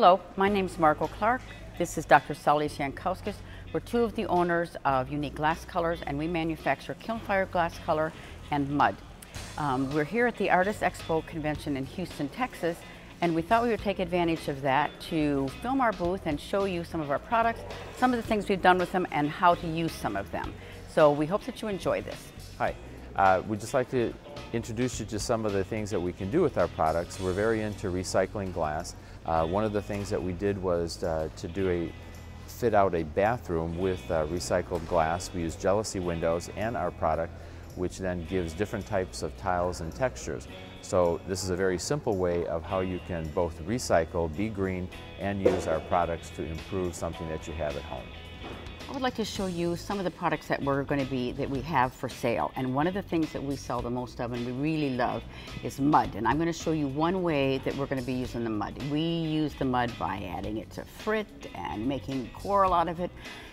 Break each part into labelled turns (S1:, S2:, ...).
S1: Hello, my name is Margot Clark. This is Dr. Saulius Jankowskis. We're two of the owners of Unique Glass Colors, and we manufacture kiln fired glass color and mud. We're here at the Artist Expo convention in Houston, Texas, and we thought we would take advantage of that to film our booth and show you some of our products, some of the things we've done with them, and how to use some of them. So we hope that you enjoy this.
S2: Hi, we'd just like to introduce you to some of the things that we can do with our products. We're very into recycling glass. One of the things that we did was to fit out a bathroom with recycled glass. We use Jealousy windows and our product, which then gives different types of tiles and textures. So this is a very simple way of how you can both recycle, be green, and use our products to improve something that you have at home.
S1: I would like to show you some of the products that we have for sale. And one of the things that we sell the most of and we really love is mud. And I'm going to show you one way that we're going to be using the mud. We use the mud by adding it to frit and making coral out of it.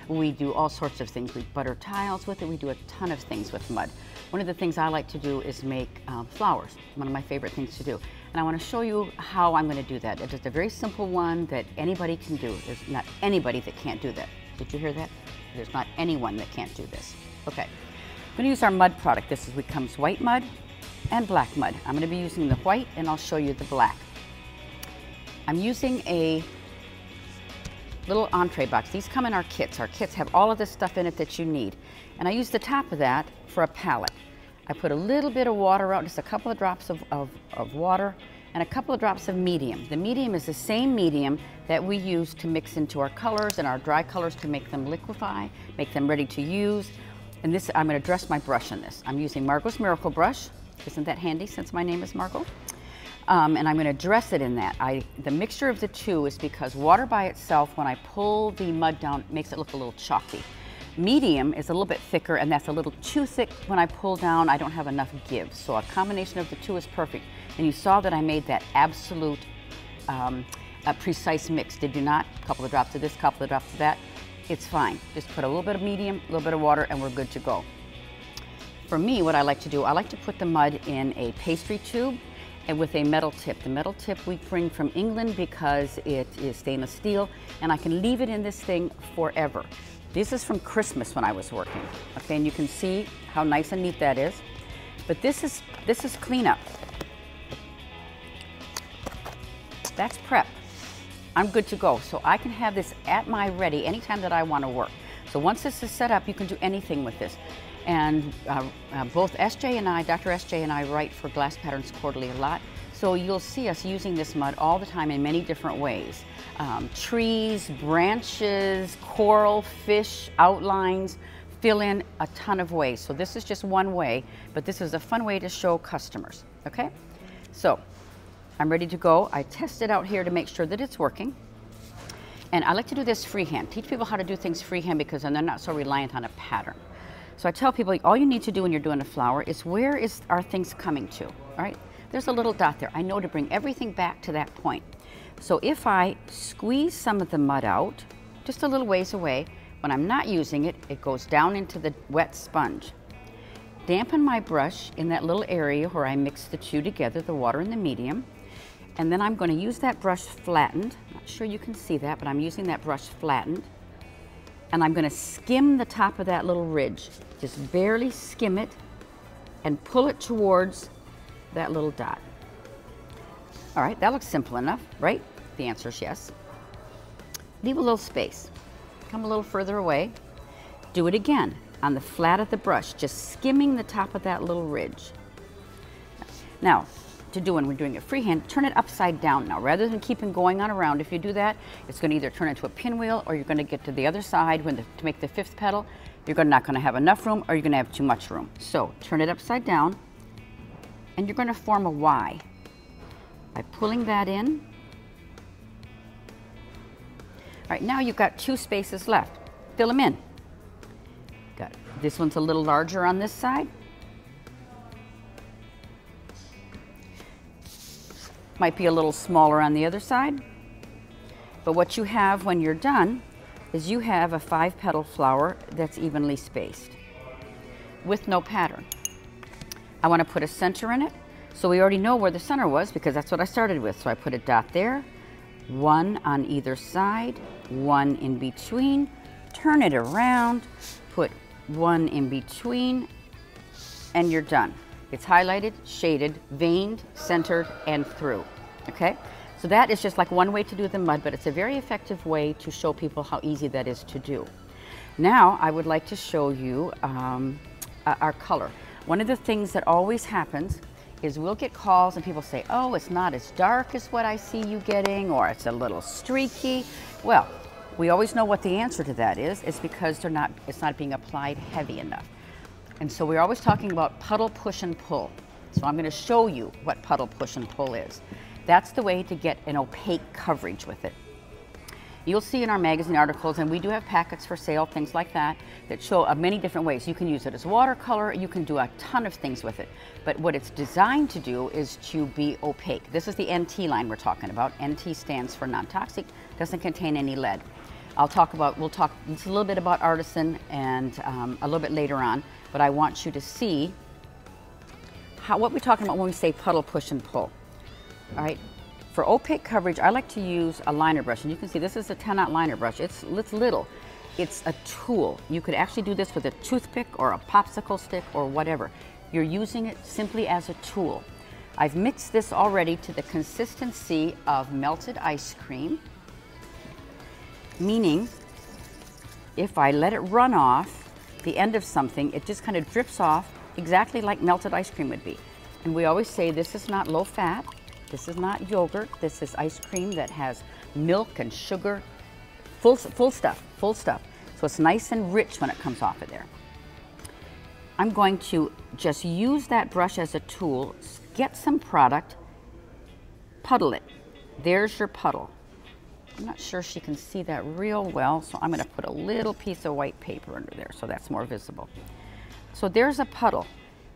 S1: We do all sorts of things. We butter tiles with it. We do a ton of things with mud. One of the things I like to do is make flowers, one of my favorite things to do. And I want to show you how I'm going to do that. It's just a very simple one that anybody can do. There's not anybody that can't do that. Did you hear that? There's not anyone that can't do this. Okay, I'm going to use our mud product. This comes white mud and black mud. I'm going to be using the white and I'll show you the black. I'm using a little entree box. These come in our kits. Our kits have all of this stuff in it that you need. And I use the top of that for a palette. I put a little bit of water out, just a couple of drops of water, and a couple of drops of medium. The medium is the same medium that we use to mix into our colors and our dry colors to make them liquefy, make them ready to use. And this, I'm going to dress my brush in this. I'm using Margot's Miracle Brush. Isn't that handy since my name is Margot? And I'm going to dress it in that. The mixture of the two is because water by itself, when I pull the mud down, makes it look a little chalky. Medium is a little bit thicker, and that's a little too thick. When I pull down, I don't have enough give. So a combination of the two is perfect. And you saw that I made that absolute precise mix. Did you not? A couple of drops of this, a couple of drops of that. It's fine. Just put a little bit of medium, a little bit of water, and we're good to go. For me, what I like to do, I like to put the mud in a pastry tube and with a metal tip. The metal tip we bring from England because it is stainless steel, and I can leave it in this thing forever. This is from Christmas when I was working, okay, and you can see how nice and neat that is. But this is cleanup. That's prep. I'm good to go. So I can have this at my ready anytime that I want to work. So once this is set up, you can do anything with this. And both SJ and I, Dr. SJ and I, write for Glass Patterns Quarterly a lot. So you'll see us using this mud all the time in many different ways. Trees, branches, coral, fish, outlines, fill in a ton of ways. So this is just one way, but this is a fun way to show customers, okay? So I'm ready to go. I test it out here to make sure that it's working. And I like to do this freehand. Teach people how to do things freehand because then they're not so reliant on a pattern. So I tell people all you need to do when you're doing a flower is where are things coming to, all right? There's a little dot there. I know to bring everything back to that point. So if I squeeze some of the mud out, just a little ways away, when I'm not using it, it goes down into the wet sponge. Dampen my brush in that little area where I mix the two together, the water and the medium. And then I'm going to use that brush flattened. Not sure you can see that, but I'm using that brush flattened. And I'm going to skim the top of that little ridge. Just barely skim it and pull it towards that little dot. All right, that looks simple enough, right? The answer is yes. Leave a little space. Come a little further away. Do it again on the flat of the brush, just skimming the top of that little ridge. Now, when we're doing it freehand, turn it upside down now. Rather than keeping going on around, if you do that, it's going to either turn into a pinwheel or you're going to get to the other side to make the fifth petal. You're not going to have enough room or you're going to have too much room. So turn it upside down and you're going to form a Y by pulling that in. All right, now you've got two spaces left. Fill them in. Got it. This one's a little larger on this side. Might be a little smaller on the other side. But what you have when you're done is you have a 5-petal flower that's evenly spaced with no pattern. I want to put a center in it. So we already know where the center was because that's what I started with. So I put a dot there, one on either side, one in between, turn it around, put one in between, and you're done. It's highlighted, shaded, veined, centered, and through, okay? So that is just like one way to do the mud, but it's a very effective way to show people how easy that is to do. Now, I would like to show you our color. One of the things that always happens is we'll get calls and people say, oh, it's not as dark as what I see you getting, or it's a little streaky. Well, we always know what the answer to that is. It's because it's not being applied heavy enough. And so we're always talking about puddle, push, and pull. So I'm going to show you what puddle, push, and pull is. That's the way to get an opaque coverage with it. You'll see in our magazine articles, and we do have packets for sale, things like that, that show many different ways. You can use it as watercolor, you can do a ton of things with it. But what it's designed to do is to be opaque. This is the NT line we're talking about. NT stands for non-toxic, doesn't contain any lead. We'll talk just a little bit about Artisan and a little bit later on, but I want you to see what we're talking about when we say puddle, push, and pull. All right. For opaque coverage, I like to use a liner brush, and you can see this is a 10-aught liner brush. It's little. It's a tool. You could actually do this with a toothpick or a popsicle stick or whatever. You're using it simply as a tool. I've mixed this already to the consistency of melted ice cream, meaning if I let it run off the end of something, it just kind of drips off exactly like melted ice cream would be. And we always say this is not low fat. This is not yogurt. This is ice cream that has milk and sugar, full stuff. So it's nice and rich when it comes off of there. I'm going to just use that brush as a tool, get some product, puddle it. There's your puddle. I'm not sure she can see that real well, so I'm going to put a little piece of white paper under there so that's more visible. So there's a puddle.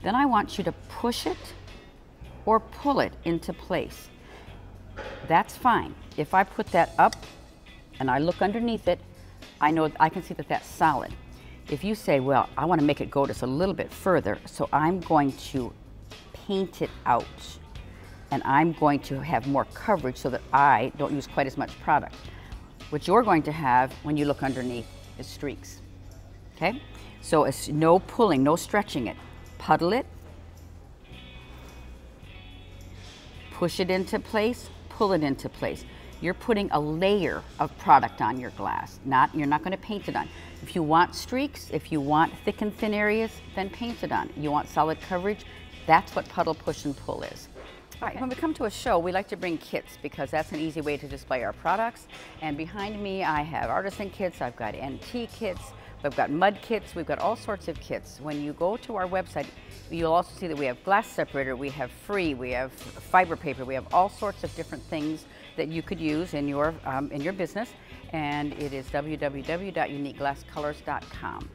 S1: Then I want you to push it or pull it into place. That's fine. If I put that up and I look underneath it, I know I can see that that's solid. If you say, well, I want to make it go just a little bit further, so I'm going to paint it out and I'm going to have more coverage so that I don't use quite as much product. What you're going to have when you look underneath is streaks, okay? So it's no pulling, no stretching it. Puddle it, push it into place, pull it into place. You're putting a layer of product on your glass. You're not going to paint it on. If you want streaks, if you want thick and thin areas, then paint it on. You want solid coverage, that's what puddle, push, and pull is. All right, when we come to a show, we like to bring kits because that's an easy way to display our products. And behind me, I have Artisan kits, I've got NT kits, we've got mud kits, we've got all sorts of kits. When you go to our website, you'll also see that we have glass separator, we have free, we have fiber paper, we have all sorts of different things that you could use in your business. And it is www.uniqueglasscolors.com.